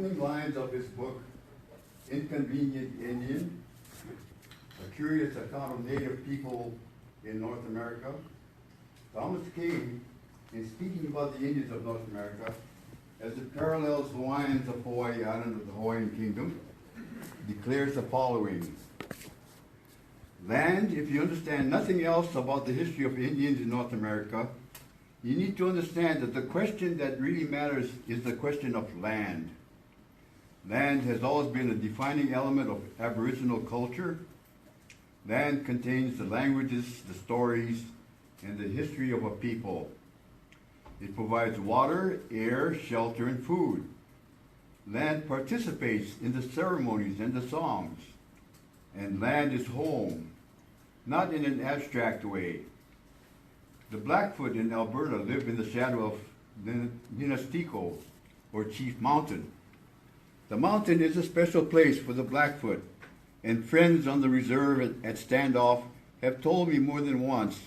opening lines of his book, Inconvenient Indian, a curious account of native people in North America, Thomas King, in speaking about the Indians of North America, as it parallels Hawaiians of Hawaii Island of the Hawaiian Kingdom, declares the following. Land, if you understand nothing else about the history of Indians in North America, you need to understand that the question that really matters is the question of land. Land has always been a defining element of Aboriginal culture. Land contains the languages, the stories, and the history of a people. It provides water, air, shelter, and food. Land participates in the ceremonies and the songs. And land is home, not in an abstract way. The Blackfoot in Alberta live in the shadow of Minastiko, or Chief Mountain. The mountain is a special place for the Blackfoot, and friends on the reserve at Standoff have told me more than once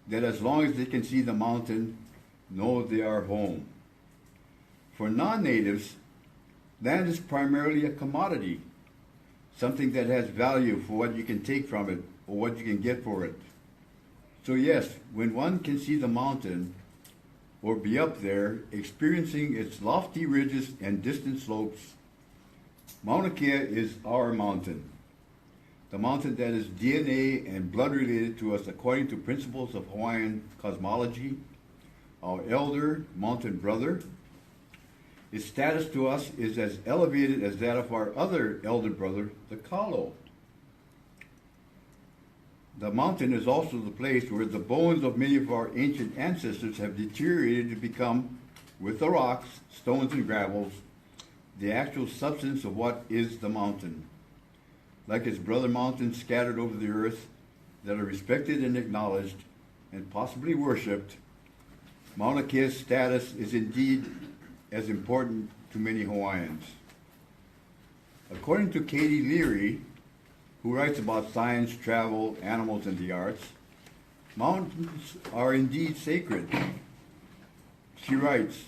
that as long as they can see the mountain, know they are home. For non-natives, land is primarily a commodity, something that has value for what you can take from it or what you can get for it. So yes, when one can see the mountain or be up there, experiencing its lofty ridges and distant slopes, Mauna Kea is our mountain. The mountain that is DNA and blood related to us according to principles of Hawaiian cosmology, our elder mountain brother. Its status to us is as elevated as that of our other elder brother, the Kalo. The mountain is also the place where the bones of many of our ancient ancestors have deteriorated to become, with the rocks, stones, and gravels, the actual substance of what is the mountain. Like its brother mountains scattered over the earth that are respected and acknowledged and possibly worshipped, Mauna Kea's status is indeed as important to many Hawaiians. According to Katie Leary, who writes about science, travel, animals, and the arts, mountains are indeed sacred. She writes,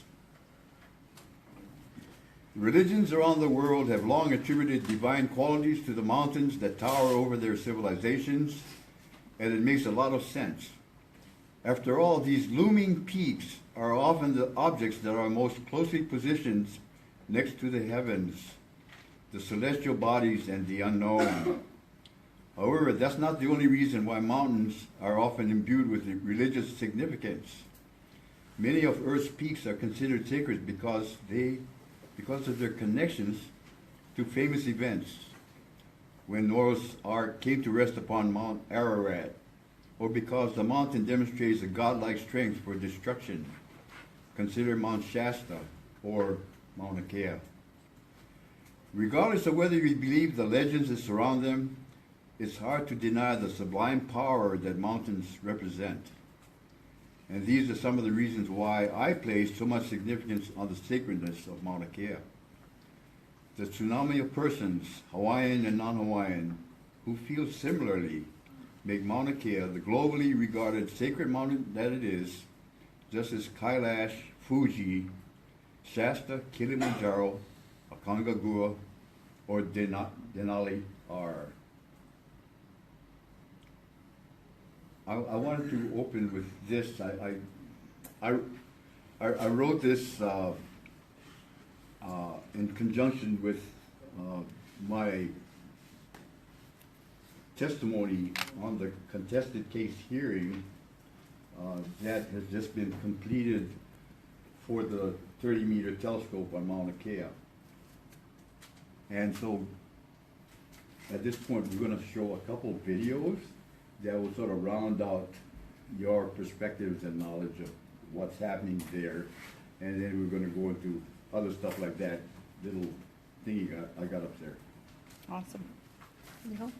religions around the world have long attributed divine qualities to the mountains that tower over their civilizations, and it makes a lot of sense. After all, these looming peaks are often the objects that are most closely positioned next to the heavens, the celestial bodies, and the unknown. However, that's not the only reason why mountains are often imbued with religious significance. Many of Earth's peaks are considered sacred because of their connections to famous events. When Noah's Ark came to rest upon Mount Ararat, or because the mountain demonstrates a godlike strength for destruction. Consider Mount Shasta or Mauna Kea. Regardless of whether you believe the legends that surround them, it's hard to deny the sublime power that mountains represent. And these are some of the reasons why I place so much significance on the sacredness of Mauna Kea. The tsunami of persons, Hawaiian and non-Hawaiian, who feel similarly, make Mauna Kea the globally regarded sacred mountain that it is, just as Kailash, Fuji, Shasta, Kilimanjaro, Aconcagua, or Denali are. I wanted to open with this. I wrote this in conjunction with my testimony on the contested case hearing that has just been completed for the 30-meter telescope on Mauna Kea. And so at this point we're going to show a couple of videos that will sort of round out your perspectives and knowledge of what's happening there. And then we're going to go into other stuff like that little thingy I got up there. Awesome. There you go.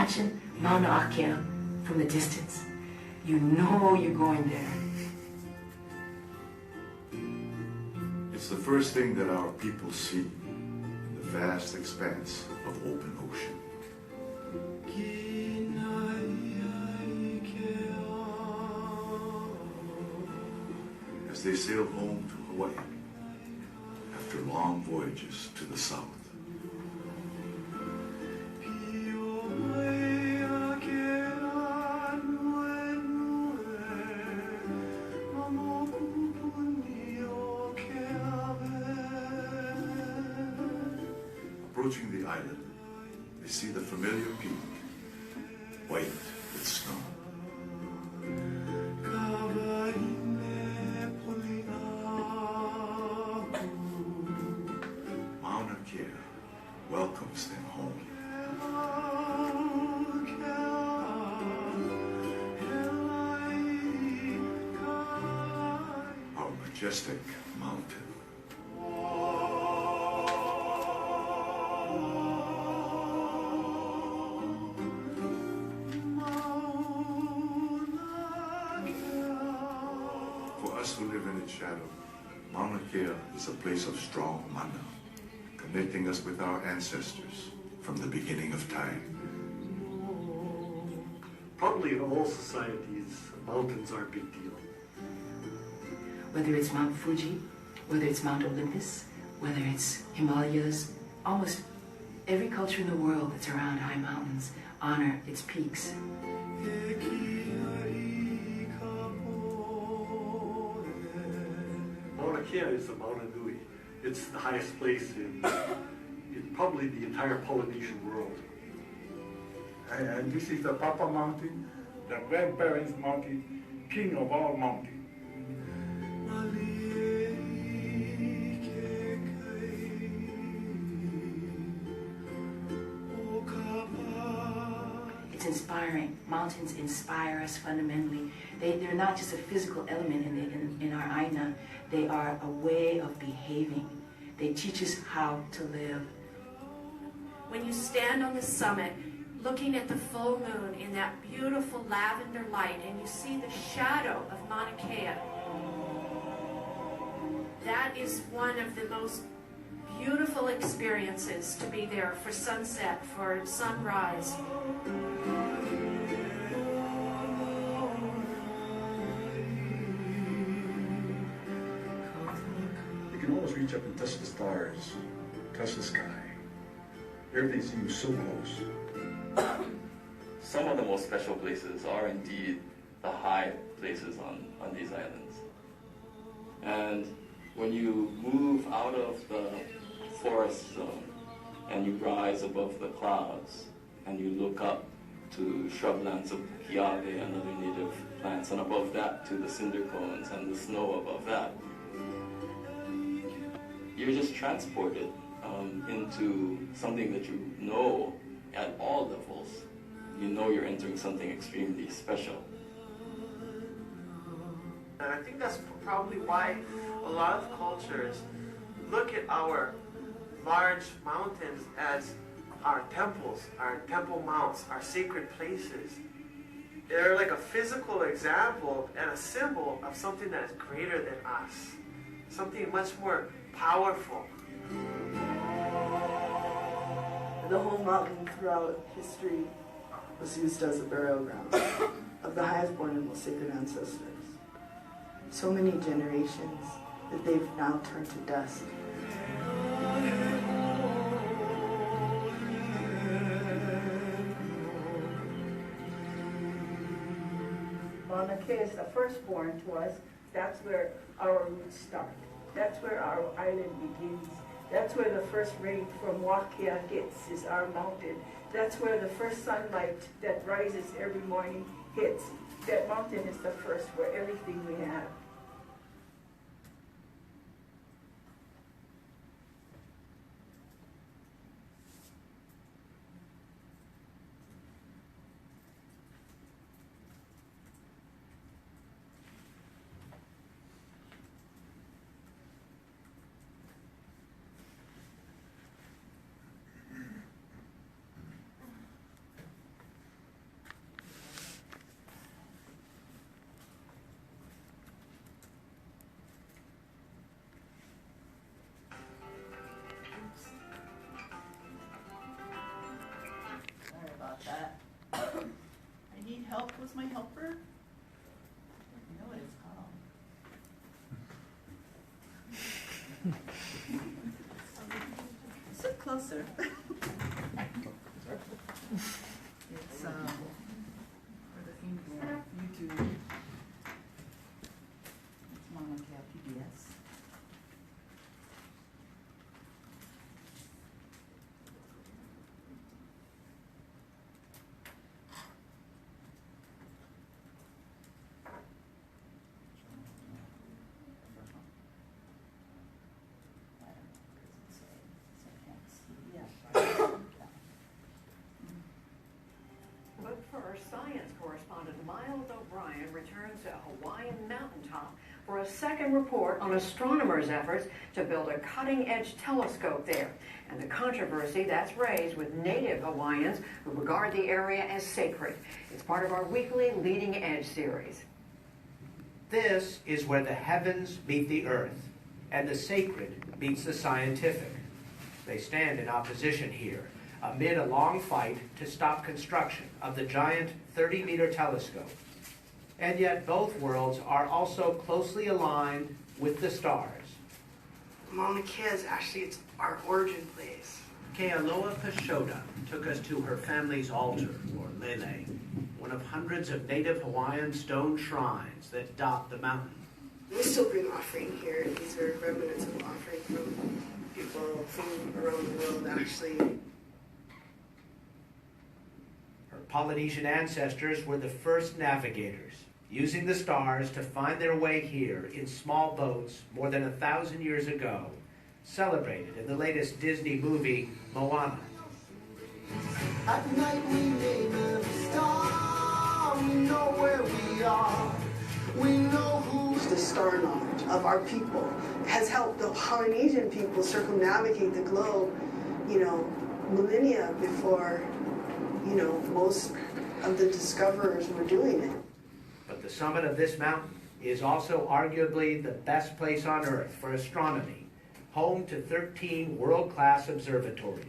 imagine Mauna Kea from the distance. You know you're going there. It's the first thing that our people see in the vast expanse of open ocean. As they sail home to Hawaii after long voyages to the south. Approaching the island, they see the familiar peak, white with snow. Mauna Kea welcomes them home. Our majestic mountain. Who live in its shadow, Mauna Kea is a place of strong mana, connecting us with our ancestors from the beginning of time. Probably in all societies, mountains are a big deal. Whether it's Mount Fuji, whether it's Mount Olympus, whether it's Himalayas, almost every culture in the world that's around high mountains honor its peaks. Mauna Kea is the Mauna Nui. It's the highest place in probably the entire Polynesian world. And this is the Papa Mountain, the grandparents' mountain, king of all mountains. It's inspiring. Mountains inspire us fundamentally. They're not just a physical element in our aina. They are a way of behaving. They teach us how to live. When you stand on the summit, looking at the full moon in that beautiful lavender light, and you see the shadow of Mauna Kea, that is one of the most beautiful experiences, to be there for sunset, for sunrise. You can almost reach up and touch the stars, touch the sky. Everything seems so close. Some of the most special places are indeed the high places on these islands. And when you move out of the forest zone and you rise above the clouds and you look up to shrublands of kiawe and other native plants, and above that to the cinder cones and the snow above that, you're just transported into something that you know at all levels. You know you're entering something extremely special. And I think that's probably why a lot of cultures look at our large mountains as our temples, our temple mounts, our sacred places. They're like a physical example and a symbol of something that is greater than us, something much more powerful. The whole mountain throughout history was used as a burial ground of the highest born and most sacred ancestors. So many generations that they've now turned to dust. Mauna Kea is the firstborn to us. That's where our roots start. That's where our island begins. That's where the first rain from Wakia hits, is our mountain. That's where the first sunlight that rises every morning hits. That mountain is the first for everything we have. my helper? You know what it's called. Sit closer. It's for the YouTube. It's Mauna Kea PBS. But first, science correspondent Maile returns to a Hawaiian mountaintop for a second report on astronomers' efforts to build a cutting-edge telescope there, and the controversy that's raised with native Hawaiians who regard the area as sacred. It's part of our weekly Leading Edge series. This is where the heavens meet the earth, and the sacred meets the scientific. They stand in opposition here, amid a long fight to stop construction of the giant 30-meter telescope. And yet both worlds are also closely aligned with the stars. Mauna Kea is actually our origin place. Kealoha Pashoda took us to her family's altar, or Lele, one of hundreds of native Hawaiian stone shrines that dot the mountain. We still bring offering here. These are remnants of offering from people from around the world, actually. Her Polynesian ancestors were the first navigators, using the stars to find their way here in small boats more than 1,000 years ago, celebrated in the latest Disney movie, Moana. At night we name a star, we know where we are, we know who's The star knowledge of our people has helped the Polynesian people circumnavigate the globe, millennia before, most of the discoverers were doing it. But the summit of this mountain is also arguably the best place on Earth for astronomy, home to 13 world-class observatories.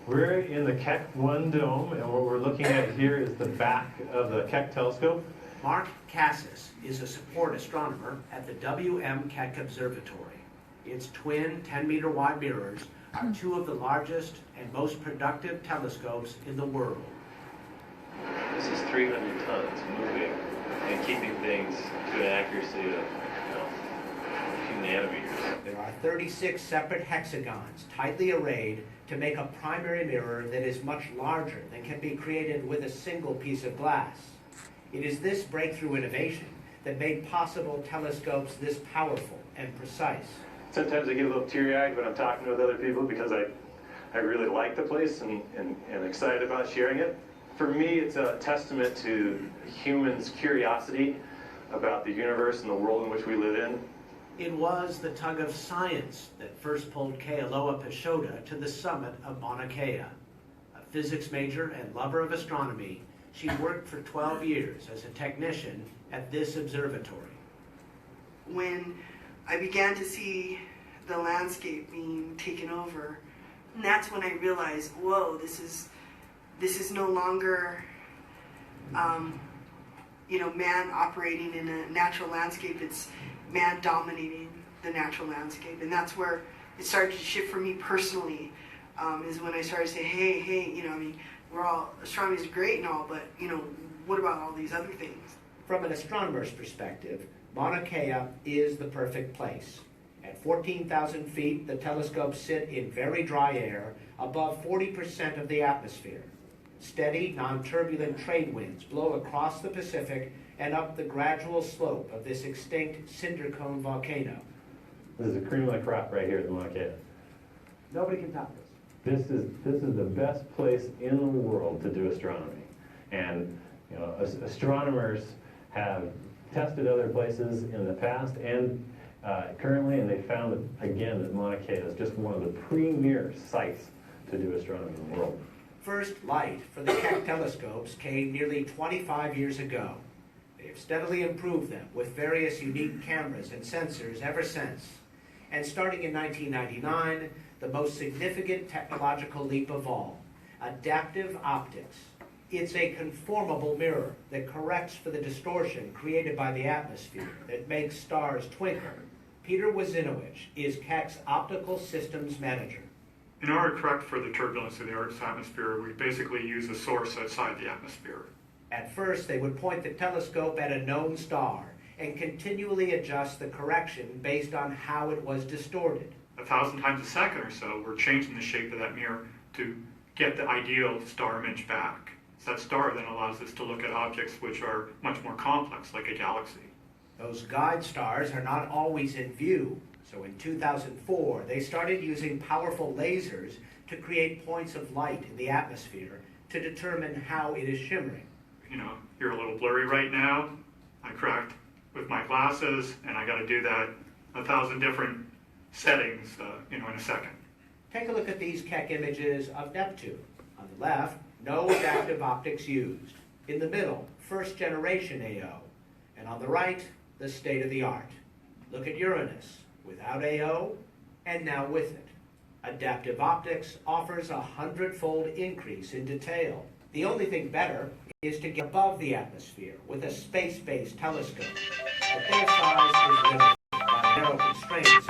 We're in the Keck 1 dome, and what we're looking at here is the back of the Keck telescope. Mark Cassis is a support astronomer at the W.M. Keck Observatory. Its twin 10-meter wide mirrors are two of the largest and most productive telescopes in the world. This is 300 tons moving and keeping things to an accuracy of a few nanometers. There are 36 separate hexagons tightly arrayed to make a primary mirror that is much larger than can be created with a single piece of glass. It is this breakthrough innovation that made possible telescopes this powerful and precise. Sometimes I get a little teary-eyed when I'm talking with other people because I really like the place and excited about sharing it. For me, it's a testament to humans' curiosity about the universe and the world in which we live in. It was the tug of science that first pulled Kealoha Pashoda to the summit of Mauna Kea. A physics major and lover of astronomy, she worked for 12 years as a technician at this observatory. When I began to see the landscape being taken over, and that's when I realized, whoa, this is no longer, man operating in a natural landscape. It's man dominating the natural landscape, and that's where it started to shift for me personally. Is when I started to say, hey, we're all, astronomy is great and all, but what about all these other things? From an astronomer's perspective, Mauna Kea is the perfect place. At 14,000 feet, the telescopes sit in very dry air, above 40% of the atmosphere. Steady, non-turbulent trade winds blow across the Pacific and up the gradual slope of this extinct cinder cone volcano. This is the cream of the crop right here at the Mauna Kea. Nobody can top this. This is the best place in the world to do astronomy. And astronomers have tested other places in the past and currently, and they found that, again, that Mauna Kea is just one of the premier sites to do astronomy in the world. First light for the Keck telescopes came nearly 25 years ago. They have steadily improved them with various unique cameras and sensors ever since. And starting in 1999, the most significant technological leap of all, adaptive optics. It's a conformable mirror that corrects for the distortion created by the atmosphere that makes stars twinkle. Peter Wazinowicz is Keck's optical systems manager. In order to correct for the turbulence of the Earth's atmosphere, we basically use a source outside the atmosphere. At first, they would point the telescope at a known star and continually adjust the correction based on how it was distorted. 1,000 times a second or so, we're changing the shape of that mirror to get the ideal star image back. So that star then allows us to look at objects which are much more complex, like a galaxy. Those guide stars are not always in view, so in 2004, they started using powerful lasers to create points of light in the atmosphere to determine how it is shimmering. You know, you're a little blurry right now. I correct with my glasses, and I got to do that 1,000 different settings, in a second. Take a look at these Keck images of Neptune. On the left, no adaptive optics used. In the middle, first generation AO. And on the right, the state of the art. Look at Uranus, without AO, and now with it. Adaptive optics offers a 100-fold increase in detail. The only thing better is to get above the atmosphere with a space-based telescope. But their size is limited by narrow constraints.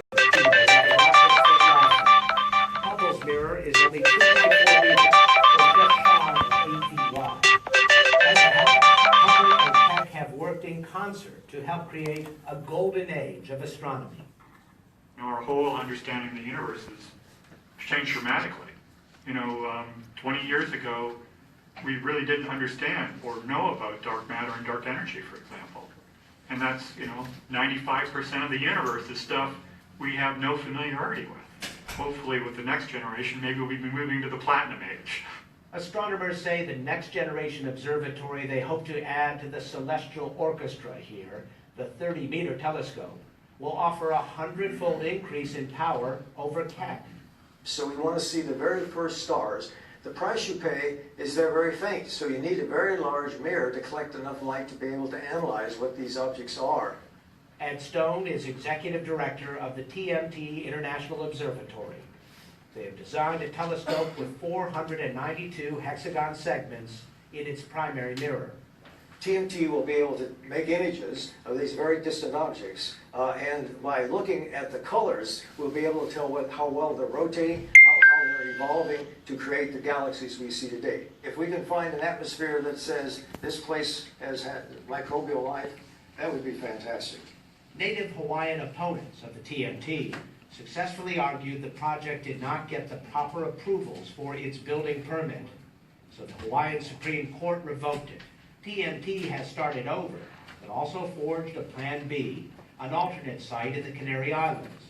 Hubble's mirror is only 2.4 meters, or just shy of 8 feet wide. As a help, Hubble and Keck have worked in concert to help create a golden age of astronomy. Our whole understanding of the universe has changed dramatically. 20 years ago, we really didn't understand or know about dark matter and dark energy, for example. And that's, 95% of the universe is stuff we have no familiarity with. Hopefully with the next generation, maybe we'll be moving to the platinum age. Astronomers say the next generation observatory they hope to add to the celestial orchestra here, the 30-meter telescope, will offer a 100-fold increase in power over Keck. So we want to see the very first stars. The price you pay is they're very faint, so you need a very large mirror to collect enough light to be able to analyze what these objects are. Ed Stone is executive director of the TMT International Observatory. They have designed a telescope with 492 hexagon segments in its primary mirror. TMT will be able to make images of these very distant objects, and by looking at the colors, we'll be able to tell how well they're rotating, how they're evolving to create the galaxies we see today. If we can find an atmosphere that says this place has had microbial life, that would be fantastic. Native Hawaiian opponents of the TMT successfully argued the project did not get the proper approvals for its building permit, so the Hawaiian Supreme Court revoked it. TMT has started over, but also forged a Plan B, an alternate site in the Canary Islands.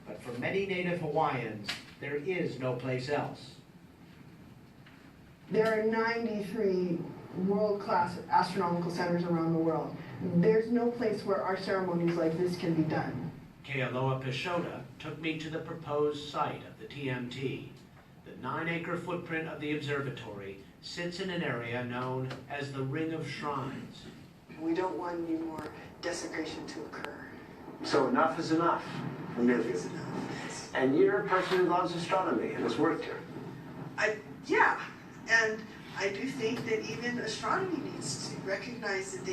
But for many Native Hawaiians, there is no place else. There are 93 world-class astronomical centers around the world. There's no place where our ceremonies like this can be done. Kealoha Pashota took me to the proposed site of the TMT. The 9-acre footprint of the observatory sits in an area known as the Ring of Shrines. We don't want any more desecration to occur. So enough is enough, from your view. And you're a person who loves astronomy and has worked here. Yeah, and I do think that even astronomy needs to recognize that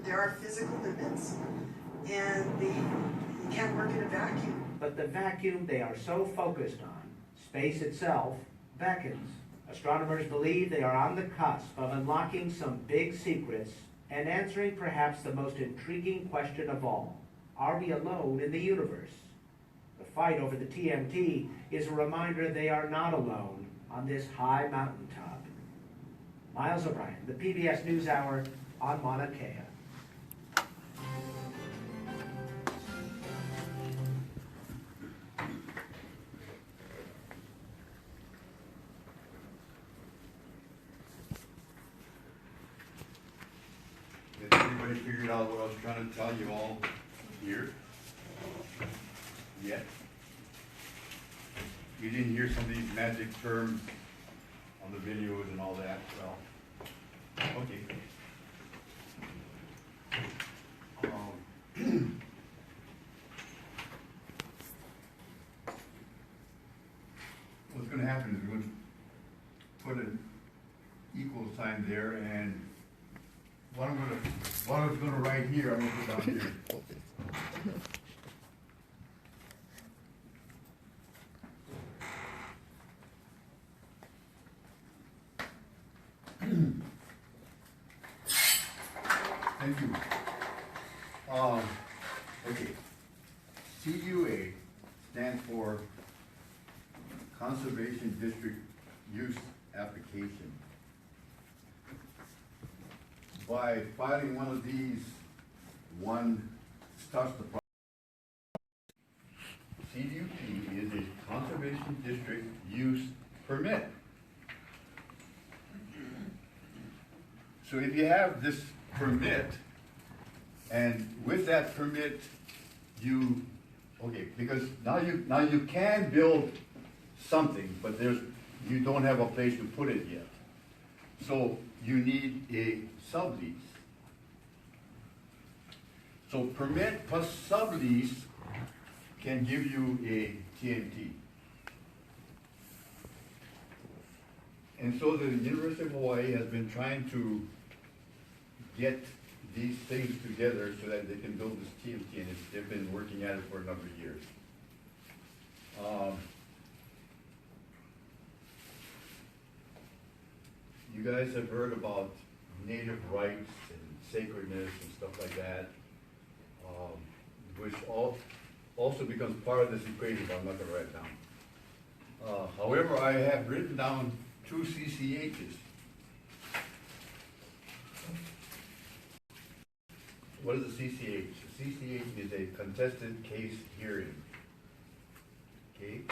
there are physical limits, and you can't work in a vacuum. But the vacuum they are so focused on, space itself, beckons. Astronomers believe they are on the cusp of unlocking some big secrets and answering perhaps the most intriguing question of all. Are we alone in the universe? The fight over the TMT is a reminder they are not alone on this high mountaintop. Miles O'Brien, the PBS NewsHour on Mauna Kea. Has anybody figured out what I was trying to tell you all here? Yet? You didn't hear some of these magic terms on the videos and all that, well, okay. What's going to happen is we're going to put an equal land there, and what I was gonna write here, I'm gonna put down here. Thank you. Okay. CUA stands for Conservation District Use Application. By filing one of these, one starts the process. CDUP is a Conservation District Use Permit. So if you have this permit, and with that permit, because now you can build something, but you don't have a place to put it yet. So you need a sublease. So permit plus sublease can give you a TMT. And so the University of Hawaii has been trying to get these things together so that they can build this TMT, and they've been working at it for a number of years. You guys have heard about native rights and sacredness and stuff like that, which also becomes part of this equation, but I'm not going to write it down. However, I have written down 2 CCHs. What is a CCH? A CCH is a contested case hearing. Okay?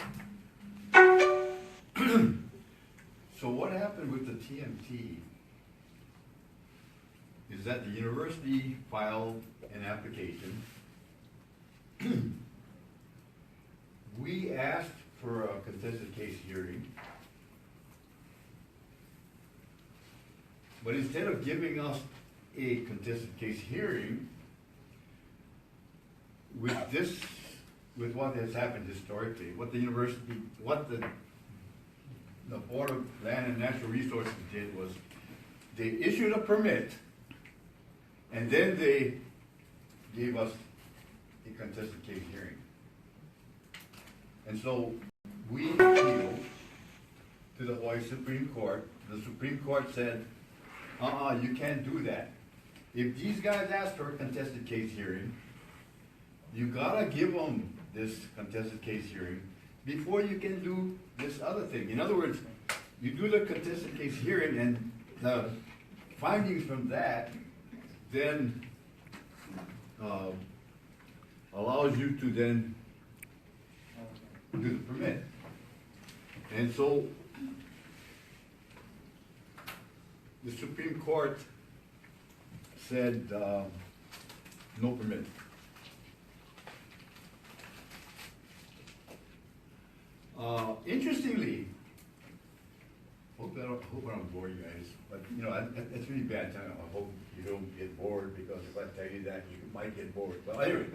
So what happened with the TMT is that the university filed an application. We asked for a contested case hearing, but instead of giving us a contested case hearing, with what has happened historically, what the Board of Land and Natural Resources did was they issued a permit, and then they gave us a contested case hearing. And so we appealed to the Hawaii Supreme Court. The Supreme Court said, you can't do that. If these guys ask for a contested case hearing, you gotta give them this contested case hearing before you can do this other thing. In other words, you do the contested case hearing, and the findings from that then allows you to then do the permit. And so the Supreme Court said no permit. Interestingly, hope I don't bore you guys, but it's really bad time. I hope you don't get bored, because if I tell you that, you might get bored. But anyway,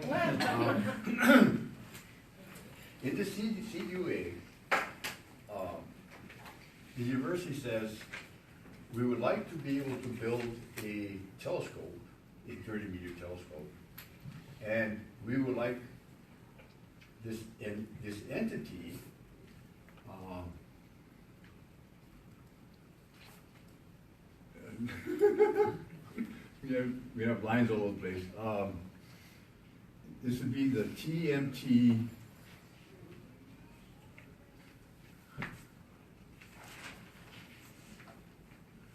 in the CUA, the university says we would like to be able to build a telescope, a 30-meter telescope, and we would like this entity we have lines all over the place. This would be the TMT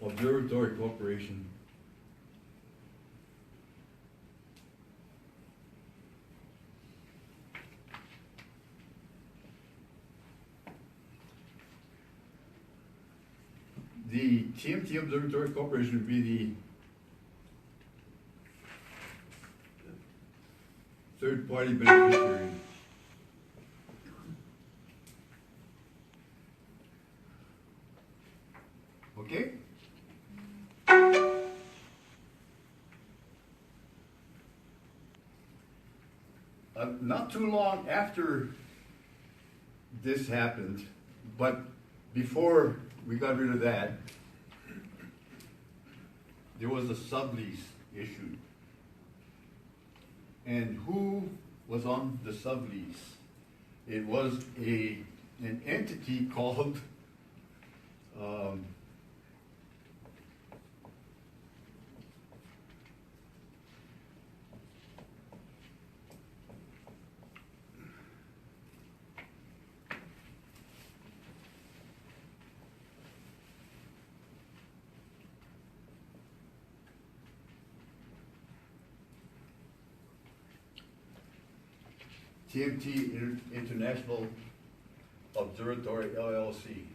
Observatory Corporation. The TMT Observatory Corporation would be the third-party beneficiary. Okay? Not too long after this happened, but before we got rid of that, there was a sublease issued. And who was on the sublease? It was an entity called TMT International Observatory LLC.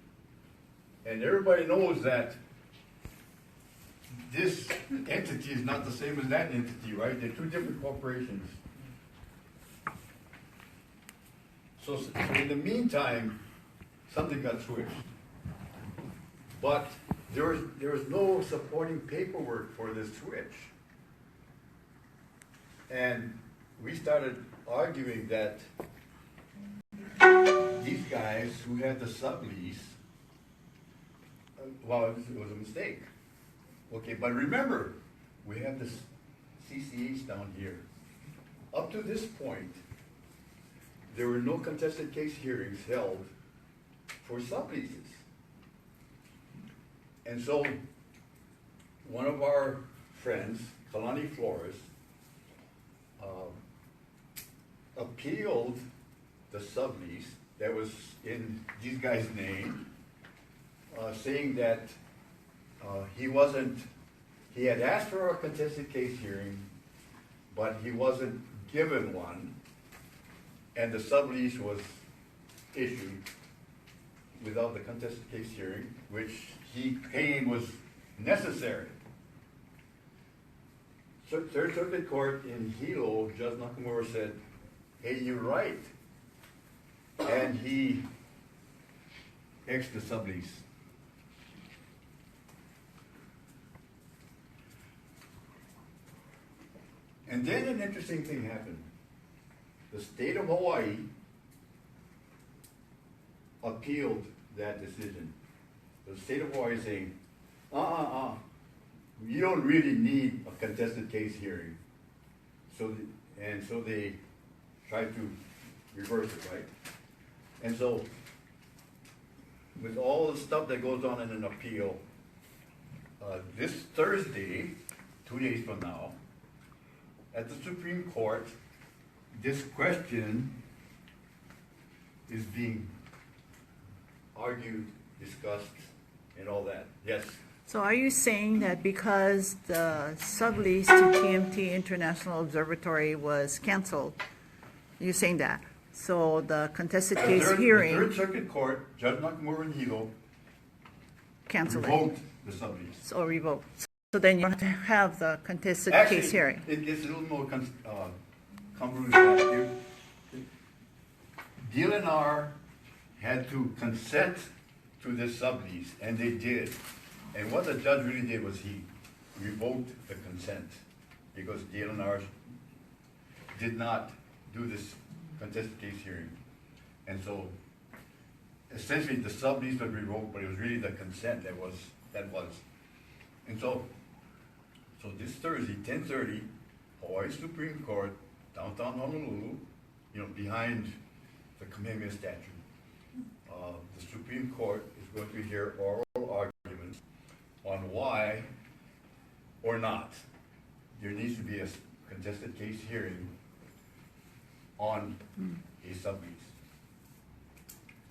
And everybody knows that this entity is not the same as that entity, right? They're two different corporations. So in the meantime, something got switched. But there was no supporting paperwork for this switch. And we started arguing that these guys who had the sublease, well, it was a mistake. Okay, but remember, we have this CCH down here. Up to this point, there were no contested case hearings held for subleases. And so, one of our friends, Kalani Flores, appealed the sublease that was in these guys' name, saying that he had asked for a contested case hearing, but he wasn't given one, and the sublease was issued without the contested case hearing, which he claimed was necessary. So Third Circuit Court in Hilo, Judge Nakamura said, hey, you're right. And he X'd the sublease. And then an interesting thing happened. The state of Hawaii appealed that decision. The state of Hawaii is saying, you don't really need a contested case hearing. So they tried to reverse it, right? And so, with all the stuff that goes on in an appeal, this Thursday, 2 days from now, at the Supreme Court, this question is being argued, discussed, and all that. Yes? So are you saying that because the sublease to TMT International Observatory was canceled, you're saying that? So the contested case hearing... The Third Circuit Court, Judge Nakamura and Hilo, canceled revoked the sublease. So revoked. So then you don't have the contested case hearing. It gets a little more convoluted. DLNR had to consent to this sublease, and they did. And what the judge really did was he revoked the consent because DLNR did not do this contested case hearing. And so essentially the sublease was revoked, but it was really the consent that was. And so this Thursday, 10:30, Hawaii Supreme Court, downtown Honolulu, behind the Kamehameha statue. The Supreme Court is going to hear oral arguments on why or not there needs to be a contested case hearing on a sublease.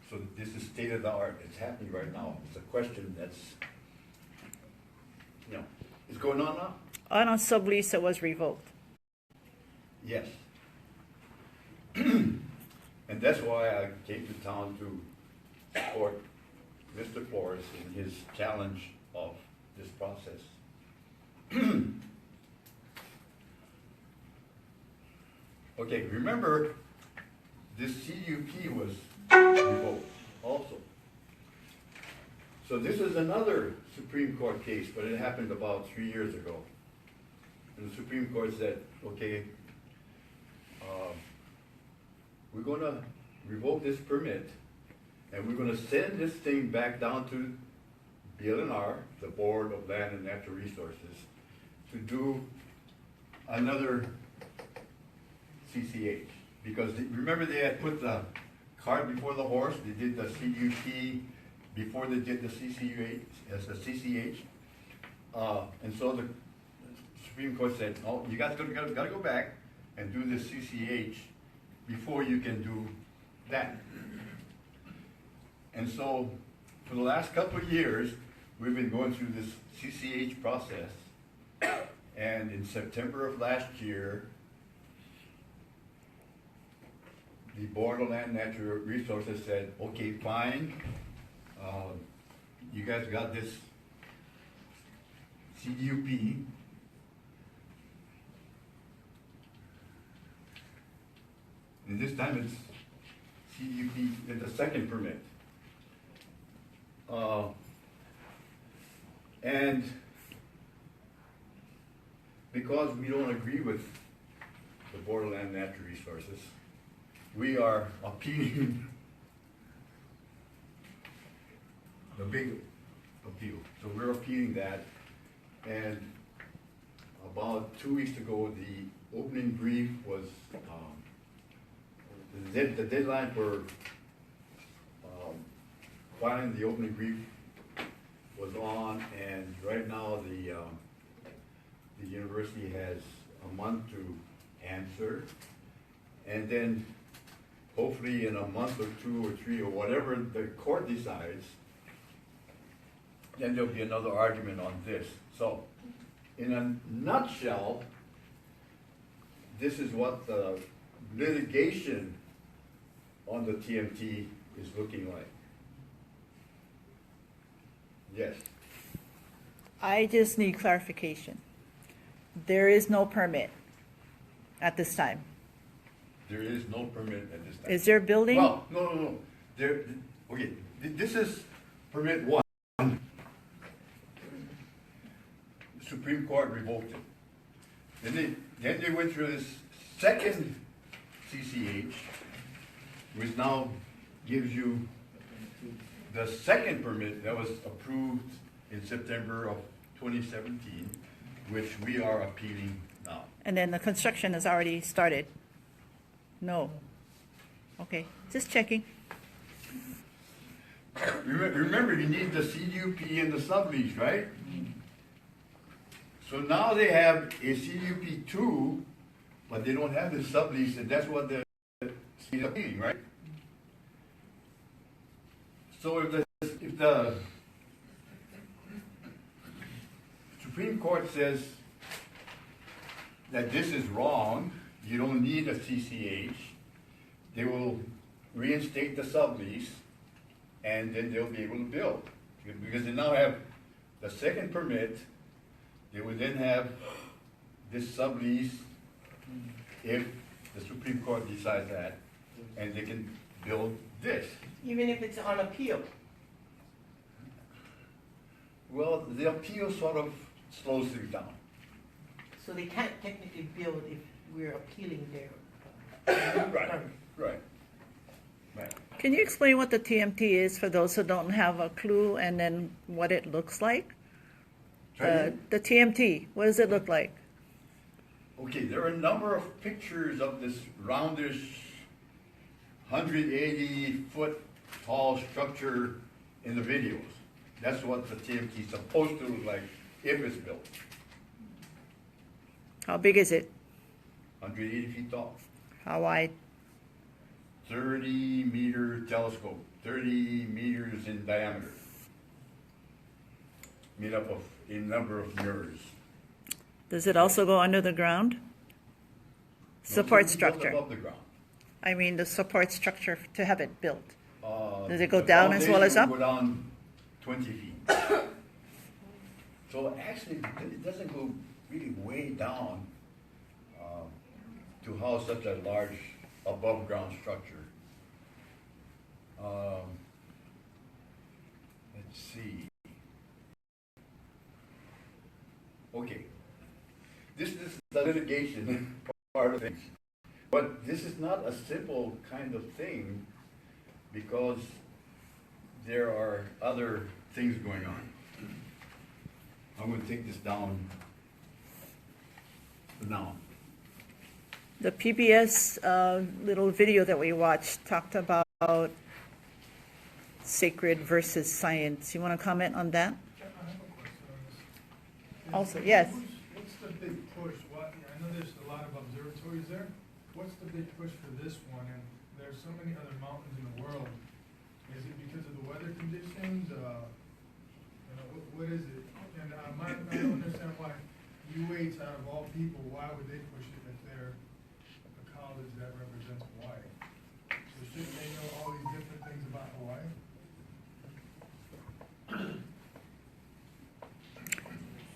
So this is state of the art. It's happening right now. It's a question that's, it's going on now. On a sublease that was revoked. Yes. And that's why I came to town to support Mr. Flores in his challenge of this process. Okay, remember, this CUP was revoked also. So this is another Supreme Court case, but it happened about 3 years ago. And the Supreme Court said, okay, we're going to revoke this permit, and we're going to send this thing back down to BLNR, the Board of Land and Natural Resources, to do another CCH. Because remember they had put the cart before the horse, they did the CUP before they did the CCH, as a CCH. And so the Supreme Court said, oh, you guys gotta go back and do the CCH before you can do that. And so for the last couple of years, we've been going through this CCH process. And in September of last year, the Board of Land Natural Resources said, okay, fine, you guys got this CUP. And this time it's CUP in the second permit. And because we don't agree with the Board of Land Natural Resources, we are appealing the big appeal. So we're appealing that, and about 2 weeks ago, the opening brief was, the deadline for filing the opening brief was on, and right now the university has a month to answer, and then hopefully in a month or 2 or 3 or whatever the court decides, then there'll be another argument on this. So, in a nutshell, this is what the litigation on the TMT is looking like. Yes. I just need clarification. There is no permit at this time. There is no permit at this time. Is there building? Well, no. Okay, this is permit 1. The Supreme Court revoked it. Then they went through this second CCH, which now gives you the second permit that was approved in September of 2017, which we are appealing now. And then the construction has already started? No. Okay, just checking. Remember, you need the CUP and the sublease, right? So now they have a CUP 2, but they don't have the sublease, and that's what they're appealing, right? So if the Supreme Court says that this is wrong, you don't need a CCH, they will reinstate the sublease, and then they'll be able to build. Because they now have the second permit, they would then have this sublease if the Supreme Court decides that, and they can build this. Even if it's on appeal? Well, the appeal sort of slows things down. So they can't technically build if we're appealing their... Right. Can you explain what the TMT is for those who don't have a clue, and then what it looks like? The TMT, what does it look like? Okay, there are a number of pictures of this roundish 180-foot tall structure in the videos. That's what the TMT is supposed to look like if it's built. How big is it? 180 feet tall. How wide? 30-meter telescope, 30 meters in diameter, made up of a number of mirrors. Does it also go under the ground? Support structure. Above the ground. I mean the support structure to have it built. Does it go down as well as up? Go down 20 feet. So actually, it doesn't go really way down to house such a large above ground structure. Let's see. Okay. This is the litigation part of things. But this is not a simple kind of thing because there are other things going on. I'm going to take this down now. The PBS little video that we watched talked about sacred versus science. You want to comment on that? Also, yes. What's the big push? I know there's a lot of observatories there. What's the big push for this one? And there's so many other mountains in the world. Is it because of the weather conditions? What is it? And I don't understand why UH, out of all people, why would they push it if they're a college that represents Hawaii? So shouldn't they know all these different things about Hawaii?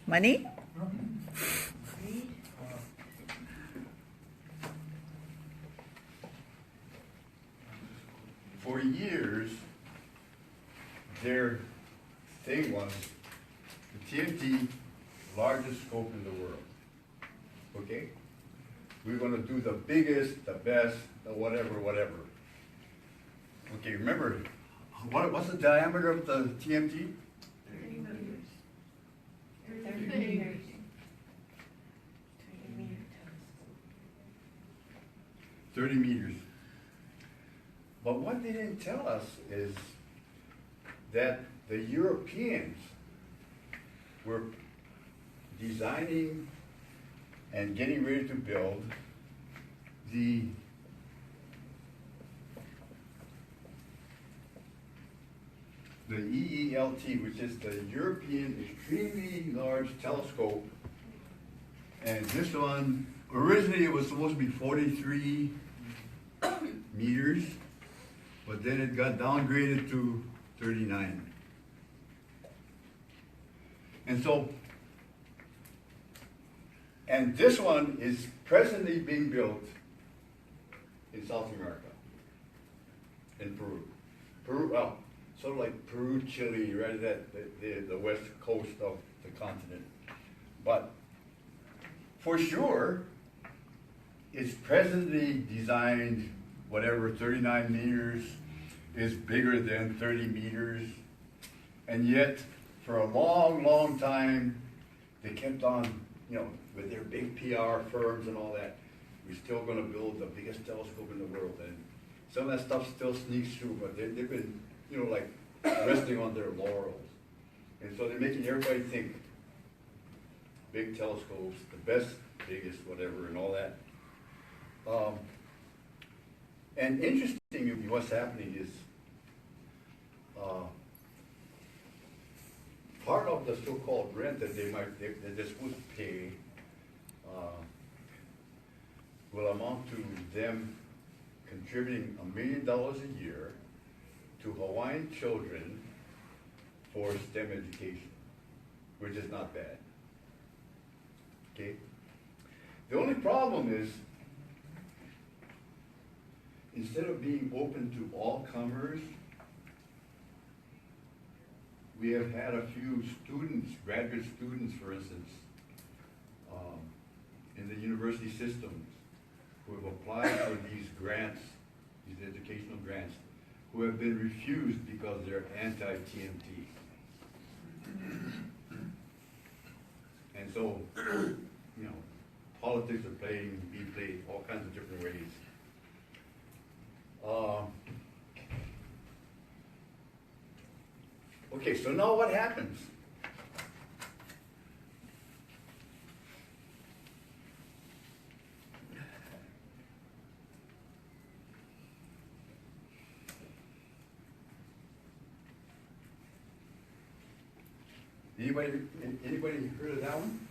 Money? For years, their thing was the TNT largest scope in the world. Okay? We're going to do the biggest, the best, the whatever. Okay, remember, what's the diameter of the TNT? 30 meters. 30 meters. 30 meters. But what they didn't tell us is that the Europeans were designing and getting ready to build the EELT, which is the European Extremely Large Telescope. And this one, originally it was supposed to be 43 meters, but then it got downgraded to 39. And so, and this one is presently being built in South America, in Peru, well, sort of like Peru, Chile, right at the west coast of the continent. But for sure, it's presently designed, whatever, 39 meters, is bigger than 30 meters. And yet, for a long, long time, they kept on, with their big PR firms and all that, we're still going to build the biggest telescope in the world. And some of that stuff still sneaks through, but they've been, like resting on their laurels. And so they're making everybody think big telescopes, the best, biggest, whatever, and all that. And interestingly, what's happening is part of the so-called rent that they're supposed to pay will amount to them contributing $1 million a year to Hawaiian children for STEM education, which is not bad. Okay? The only problem is, instead of being open to all comers, we have had a few students, graduate students, for instance, in the university systems, who have applied for these grants, these educational grants, who have been refused because they're anti-TMT. And so, politics are being played all kinds of different ways. Okay, so now what happens? Anybody heard of that one?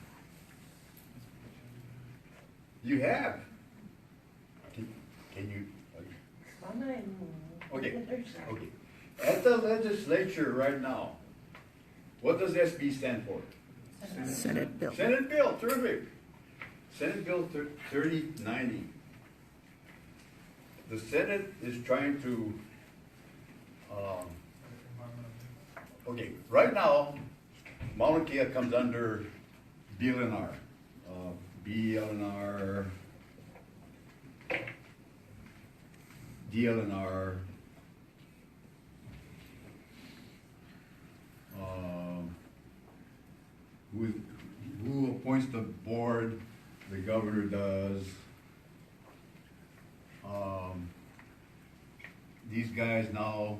You have? Can you? Okay. At the legislature right now, what does SB stand for? Senate bill. Senate bill, terrific. Senate Bill 3090. The Senate is trying to, okay, right now, Mauna Kea comes under BLNR. BLNR, DLNR, who appoints the board the governor does. These guys now,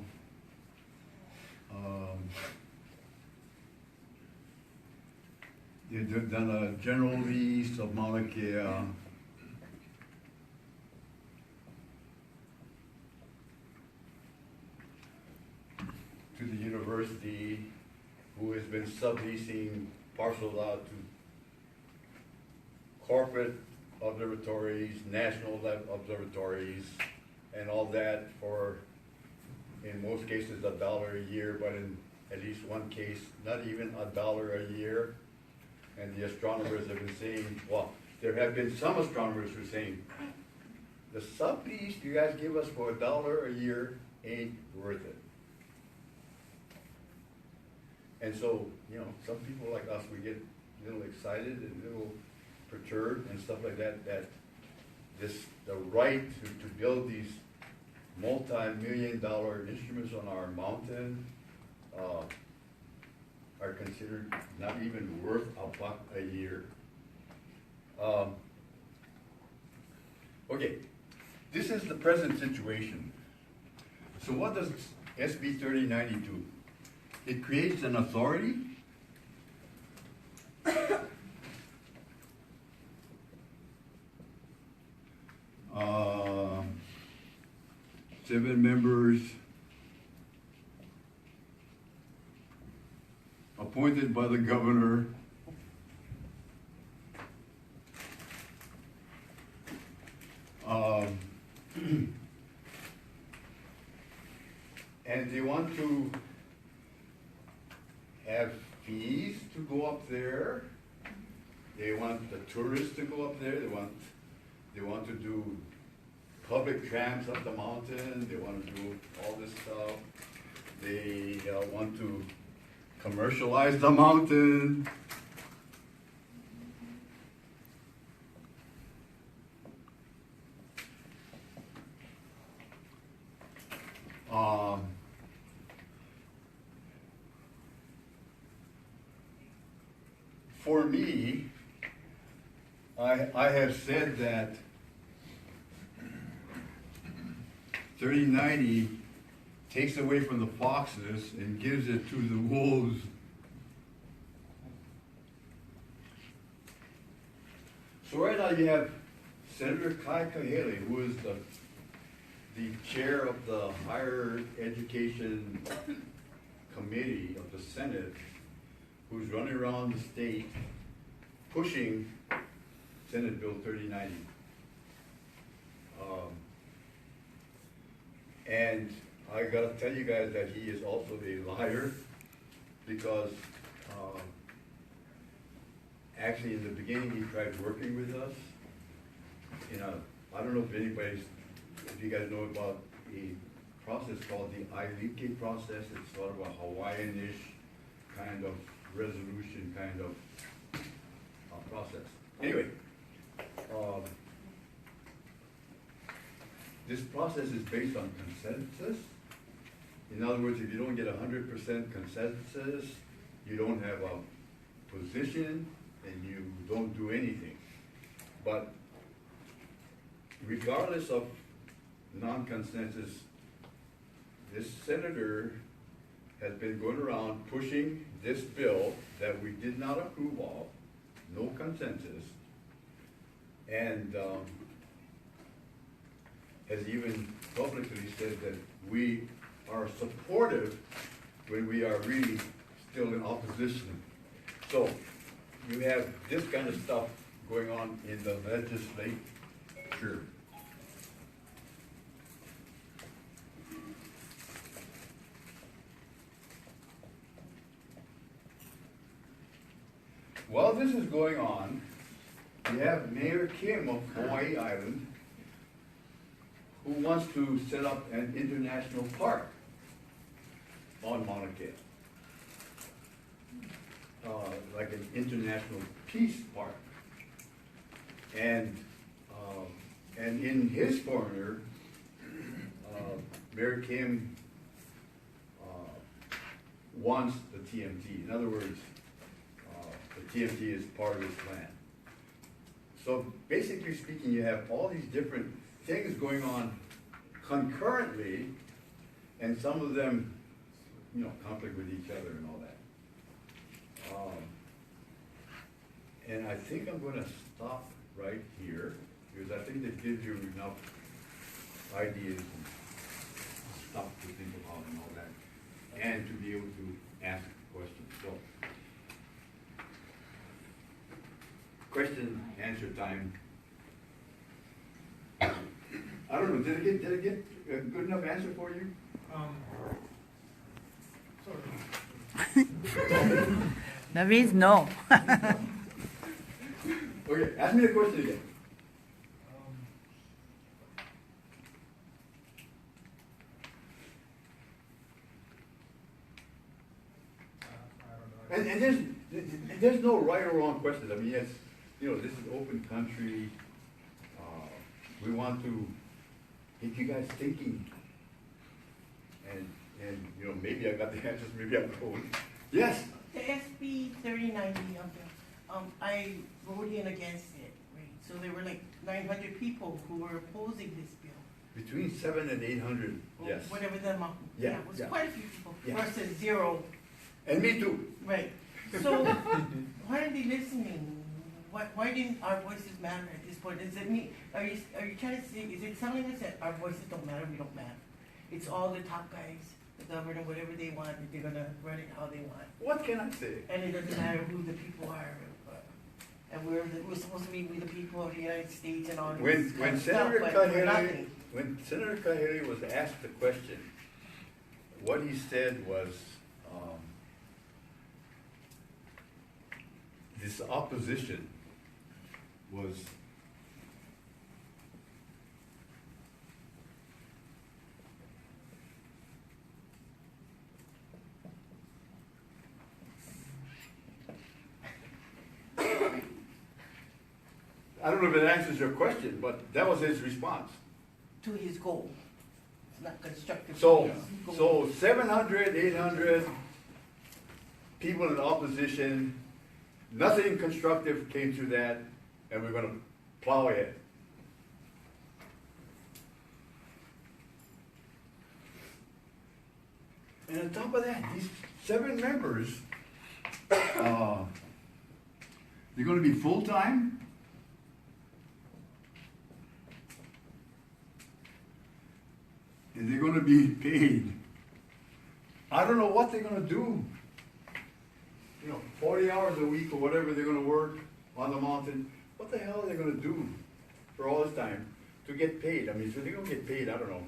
they've done a general lease of Mauna Kea. To the university, who has been subleasing parcels out to corporate observatories, national observatories, and all that for, in most cases, $1 a year, but in at least one case, not even $1 a year. And the astronomers have been saying, well, there have been some astronomers who are saying, the sublease you guys give us for $1 a year ain't worth it. And so, you know, some people like us, we get a little excited and a little perturbed and stuff like that, that the right to build these multi-million-dollar instruments on our mountain are considered not even worth $1 a year. Okay, this is the present situation. So what does SB 3090 do? It creates an authority seven members appointed by the governor. And they want to have fees to go up there. They want the tourists to go up there. They want to do public trams up the mountain. They want to do all this stuff. They want to commercialize the mountain. For me, I have said that 3090 takes away from the foxes and gives it to the wolves. So right now you have Senator Kai Kahele, who is the chair of the Higher Education Committee of the Senate, who's running around the state pushing Senate Bill 3090. And I gotta tell you guys that he is also a liar, because actually in the beginning he tried working with us. I don't know if you guys know about a process called the Alii process. It's sort of a Hawaiian-ish kind of resolution kind of process. Anyway, this process is based on consensus. In other words, if you don't get 100% consensus, you don't have a position and you don't do anything. But regardless of non-consensus, this senator has been going around pushing this bill that we did not approve of, no consensus, and has even publicly said that we are supportive when we are really still in opposition. So you have this kind of stuff going on in the legislature. While this is going on, you have Mayor Kim of Hawaii Island, who wants to set up an international park on Mauna Kea. Like an international peace park. And in his corner, Mayor Kim wants the TMT. In other words, the TMT is part of his plan. So basically speaking, you have all these different things going on concurrently, and some of them, conflict with each other and all that. And I think I'm going to stop right here, because I think that gives you enough ideas and stuff to think about and all that, and to be able to ask questions. So, question answer time. I don't know, did I get a good enough answer for you? Sort of. That means no. Okay, ask me the question again. And there's no right or wrong question. I mean, yes, this is open country. We want to get you guys thinking. And maybe I got the answers, maybe I don't. Yes? The SB 3090, I voted in against it, right? So there were like 900 people who were opposing this bill. Between 700 and 800, yes. Whatever the amount. Yeah, it was yeah. quite a few people Yeah. versus zero. And me too. Right. So why aren't they listening? Why didn't our voices matter at this point? Is it me? Are you trying to say? Is it telling us that our voices don't matter? We don't matter. It's all the top guys, the governor, whatever they want. They're gonna run it how they want. What can I say? And it doesn't matter who the people are. And we're supposed to be the people of the United States and all this When stuff, but we're nothing. When Senator Kahele was asked the question, what he said was, this opposition was I don't know if it answers your question, but that was his response. To his goal. It's not constructive. So 700, 800 people in opposition, nothing constructive came through that, and we're going to plow ahead. And on top of that, these 7 members, they're going to be full-time. And they're going to be paid. I don't know what they're going to do. 40 hours a week or whatever they're going to work on the mountain. What the hell are they going to do for all this time to get paid? I mean, so they're going to get paid, I don't know,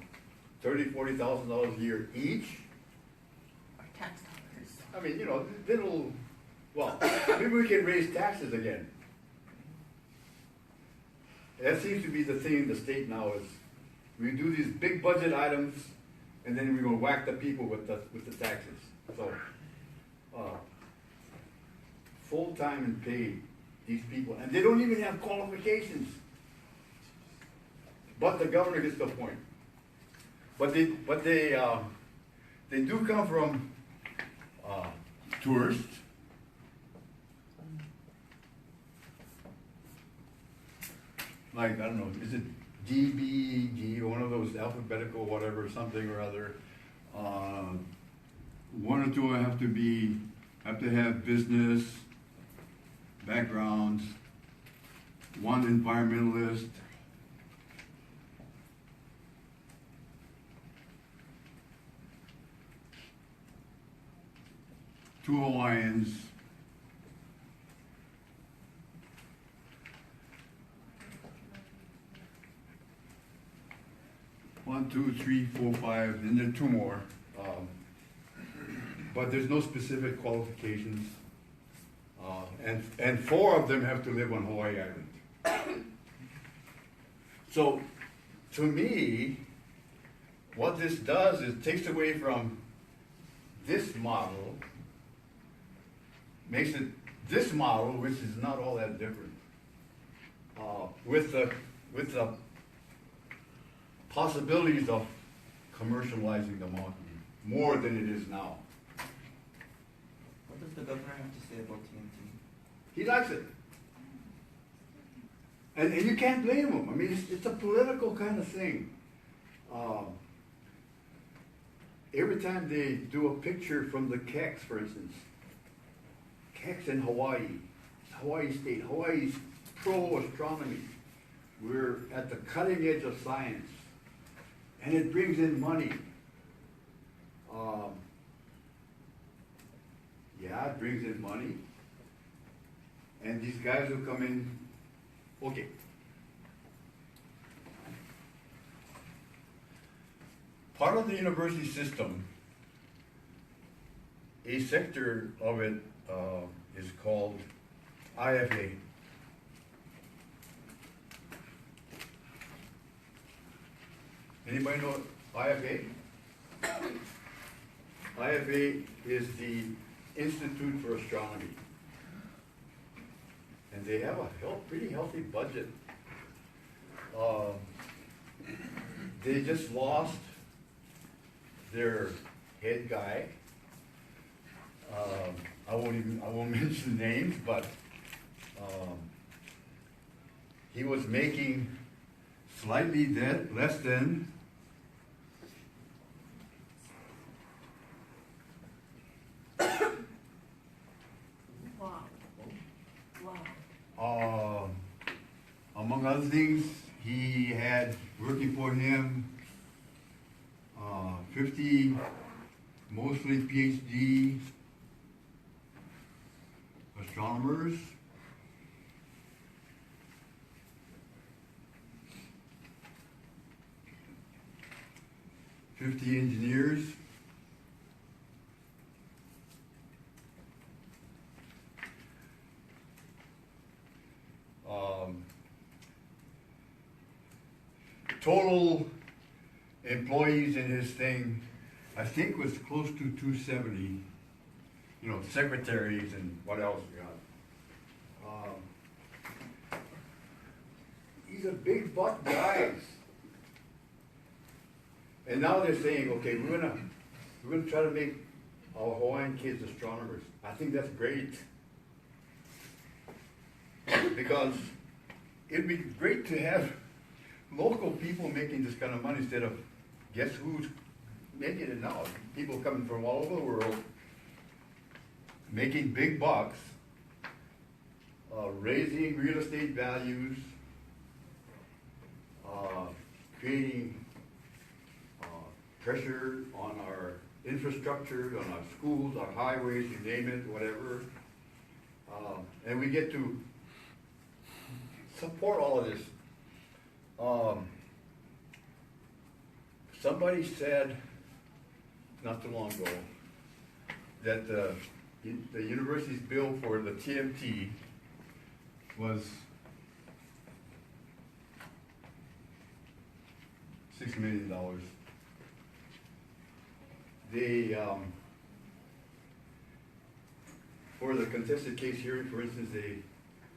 $30,000, $40,000 a year each. Our tax dollars. I mean, maybe we can raise taxes again. That seems to be the thing in the state now is we do these big budget items and then we're going to whack the people with the taxes. So, full-time and paid, these people, and they don't even have qualifications. But the governor gets the point. But they do come from tourists. Like, I don't know, is it DBG, one of those alphabetical whatever, something or other. 1 or 2 have to have business backgrounds. 1 environmentalist. Two Hawaiians. One, 2, 3, 4, 5, and then 2 more. But there's no specific qualifications. And 4 of them have to live on Hawaii Island. So, to me, what this does is takes away from this model, makes it this model, which is not all that different, with the possibilities of commercializing the mountain more than it is now. What does the governor have to say about TNT? He likes it. And you can't blame them. I mean, it's a political kind of thing. Every time they do a picture from the Kex, for instance, Kex in Hawaii, Hawaii State, Hawaii's pro-astronomy. We're at the cutting edge of science. And it brings in money. Yeah, it brings in money. And these guys who come in, okay. Part of the university system, a sector of it is called IFA. Anybody know IFA? IFA is the Institute for Astronomy. And they have a pretty healthy budget. They just lost their head guy. I won't mention names, but he was making slightly less than among other things, he had working for him 50 mostly PhD astronomers, engineers, total employees in his thing, I think was close to 270, you know, secretaries and what else we got. These are big buck guys. And now they're saying, okay, we're gonna try to make our Hawaiian kids astronomers. I think that's great. Because it'd be great to have local people making this kind of money instead of guess who's making it now. People coming from all over the world making big bucks, raising real estate values, creating pressure on our infrastructure, on our schools, our highways, you name it, whatever. And we get to support all of this. Somebody said not too long ago that the university's bill for the TMT was $6 million. They, for the contested case hearing, for instance,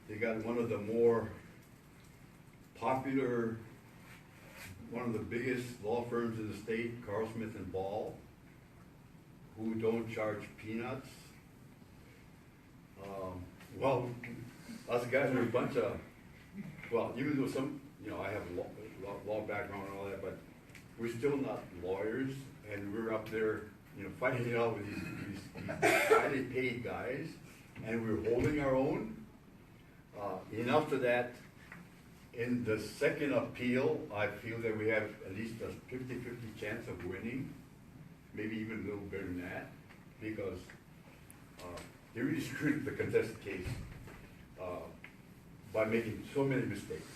they got one of the more popular, one of the biggest law firms in the state, Carl Smith and Ball, who don't charge peanuts. Well, us guys are a bunch of, well, even though some, you know, I have a law background and all that, but we're still not lawyers, and we're up there, you know, fighting it out with these highly paid guys, and we're holding our own. Enough to that, in the second appeal, I feel that we have at least a 50-50 chance of winning, maybe even a little better than that, because they really screwed the contested case by making so many mistakes.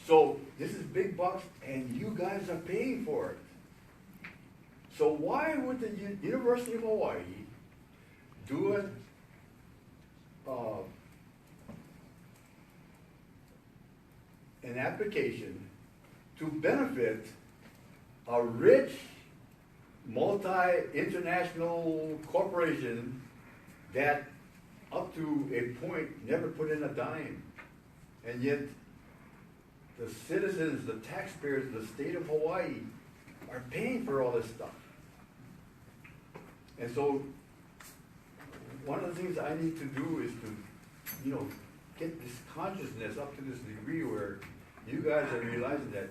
So this is big bucks, and you guys are paying for it. So why would the University of Hawaii do an application to benefit a rich, multi-international corporation that up to a point never put in a dime, and yet the citizens, the taxpayers of the state of Hawaii are paying for all this stuff. And so one of the things I need to do is to, you know, get this consciousness up to this degree where you guys are realizing that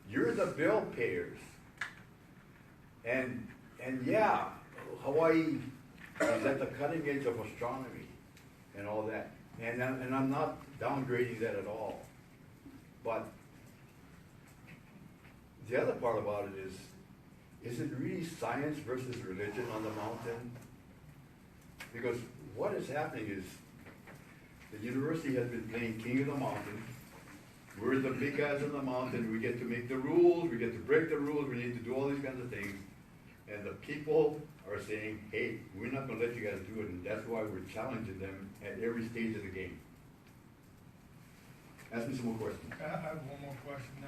you're the bill payers. And yeah, Hawaii is at the cutting edge of astronomy and all that. And I'm not downgrading that at all. But the other part about it is it really science versus religion on the mountain? Because what is happening is the university has been playing king of the mountain. We're the big guys on the mountain. We get to make the rules. We get to break the rules. We need to do all these kinds of things. And the people are saying, hey, we're not going to let you guys do it. And that's why we're challenging them at every stage of the game. Ask me some more questions. I have one more question.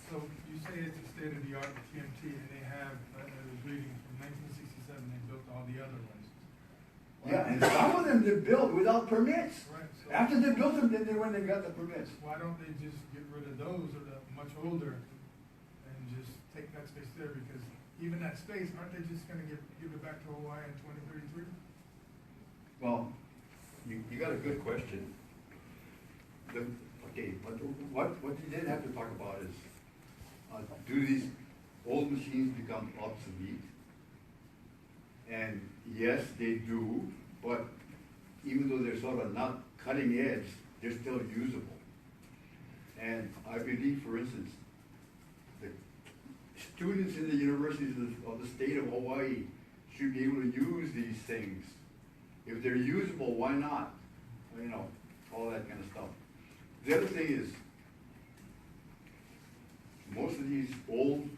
So you say it's a state-of-the-art TMT, and they have, I was reading, from 1967, they built all the other ones. Yeah, and some of them they built without permits. Right. So After they built them, then they went and got the permits. why don't they just get rid of those that are much older and just take that space there? Because even that space, aren't they just gonna give it back to Hawaii in 2033? Well, you got a good question. Okay, but what you did have to talk about is, do these old machines become obsolete? And yes, they do, but even though they're sort of not cutting edge, they're still usable. And I believe, for instance, the students in the universities of the state of Hawaii should be able to use these things. If they're usable, why not? You know, all that kind of stuff. The other thing is, most of these old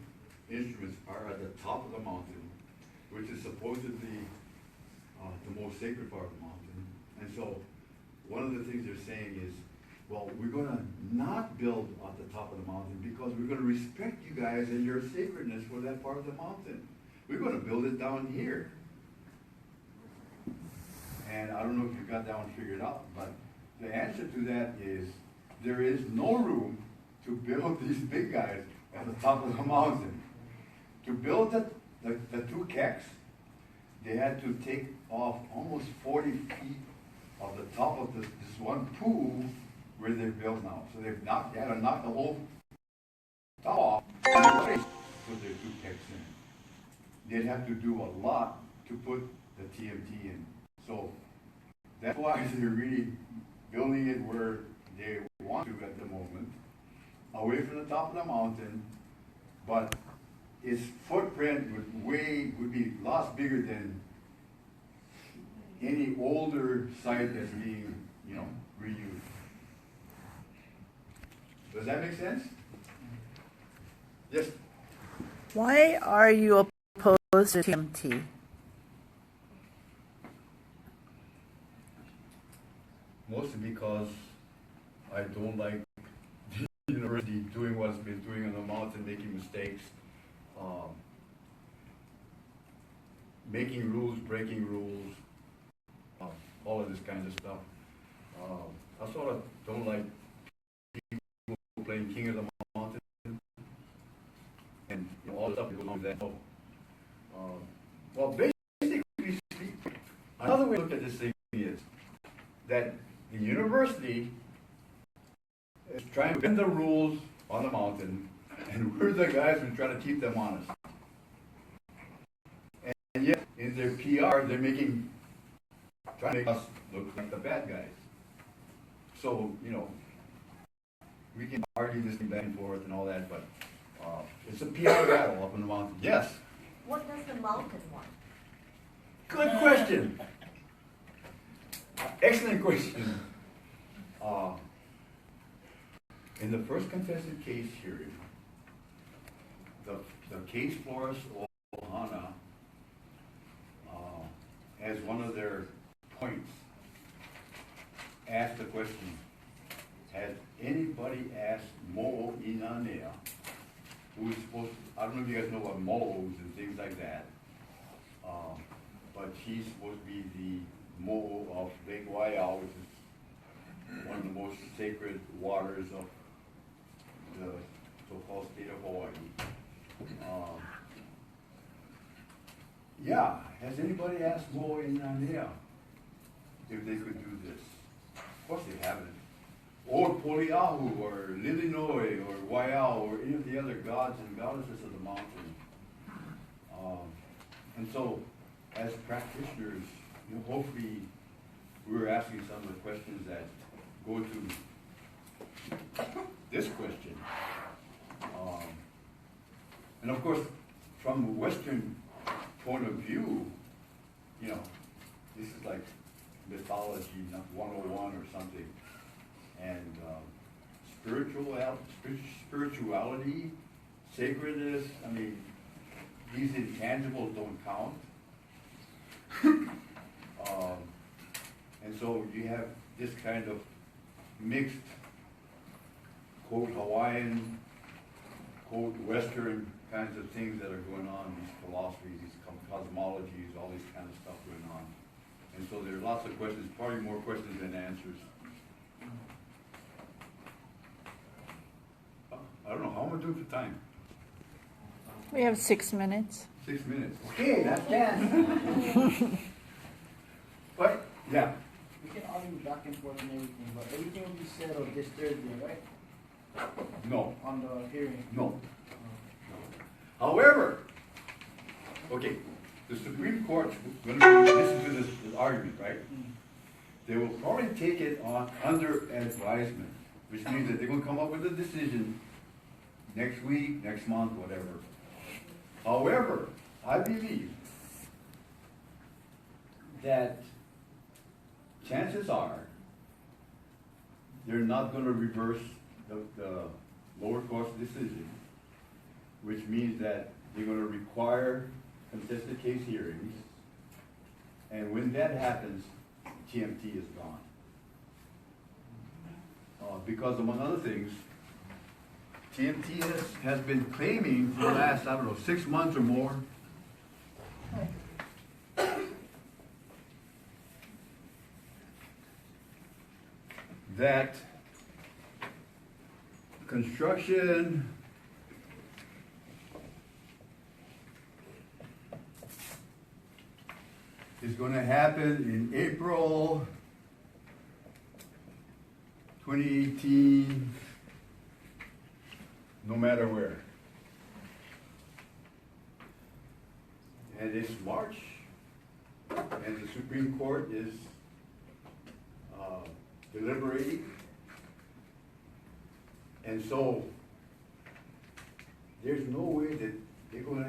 instruments are at the top of the mountain, which is supposedly the most sacred part of the mountain. And so one of the things they're saying is, well, we're going to not build at the top of the mountain because we're going to respect you guys and your sacredness for that part of the mountain. We're going to build it down here. And I don't know if you got that one figured out, but the answer to that is there is no room to build these big guys at the top of the mountain. To build the two keks, they had to take off almost 40 feet of the top of this one pool where they're built now. So they had to knock the whole top off and put their two keks in. They'd have to do a lot to put the TMT in. So that's why they're really building it where they want to at the moment, away from the top of the mountain, but its footprint would be lots bigger than any older site that's being, reused. Does that make sense? Yes. Why are you opposed to TMT? Mostly because I don't like the university doing what it's been doing on the mountain, making mistakes, making rules, breaking rules, all of this kind of stuff. I sort of don't like people playing king of the mountain and all the stuff that goes on with that. Well, basically speaking, another way to look at this thing is that the university is trying to bend the rules on the mountain, and we're the guys who try to keep them honest. And yet, in their PR, they're trying to make us look like the bad guys. So, we can argue this thing back and forth and all that, but it's a PR battle up on the mountain. Yes? What does the mountain want? Good question. Excellent question. In the first contested case hearing, the case florist Ohana, as one of their points, asked the question, has anybody asked Mo'o Inanea, who is supposed to, I don't know if you guys know about mo'os and things like that, but she's supposed to be the mo'o of Lake Waiau, which is one of the most sacred waters of the so-called state of Hawaii. Yeah, has anybody asked Mo'o Inanea if they could do this? Of course they haven't. Or Poliahu, or Lilinoe, or Waiao, or any of the other gods and goddesses of the mountain. And so, as practitioners, you know, hopefully we're asking some of the questions that go to this question. And of course, from a Western point of view, you know, this is like mythology 101 or something. And spirituality, sacredness, I mean, these intangibles don't count. And so you have this kind of mixed, quote, Hawaiian, quote, Western kinds of things that are going on, these philosophies, these cosmologies, all this kind of stuff going on. And so there are lots of questions, probably more questions than answers. I don't know, how am I doing for time? We have 6 minutes. 6 minutes. Okay, that's that. But, yeah. We can argue back and forth and everything, but everything will be settled this Thursday, right? No. On the hearing? No. However, okay, the Supreme Court's going to listen to this argument, right? They will probably take it on under advisement, which means that they're going to come up with a decision next week, next month, whatever. However, I believe that chances are they're not going to reverse the lower court's decision, which means that they're going to require contested case hearings, and when that happens, TMT is gone. Because among other things, TMT has been claiming for the last, I don't know, 6 months or more that construction is going to happen in April 2018, no matter where. And it's March, and the Supreme Court is deliberating. And so there's no way that they're going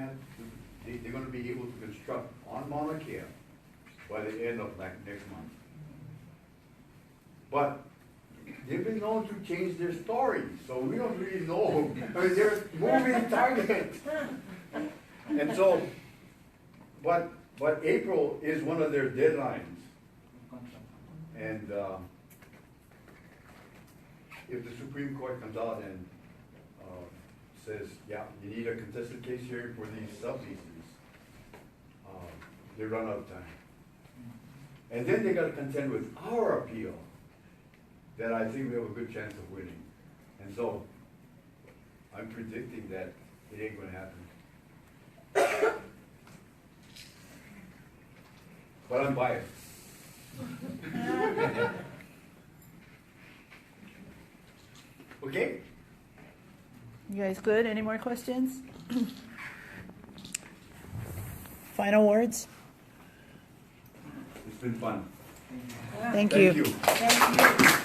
to be able to construct on Mauna Kea by the end of next month. But they've been known to change their story, so we don't really know. I mean, they're moving target. And so, but April is one of their deadlines. And if the Supreme Court comes out and says, yeah, you need a contested case hearing for these subleases, they run out of time. And then they got to contend with our appeal that I think we have a good chance of winning. And so I'm predicting that it ain't going to happen. But I'm biased. Okay? You guys good? Any more questions? Final words? It's been fun. Thank you. Thank you.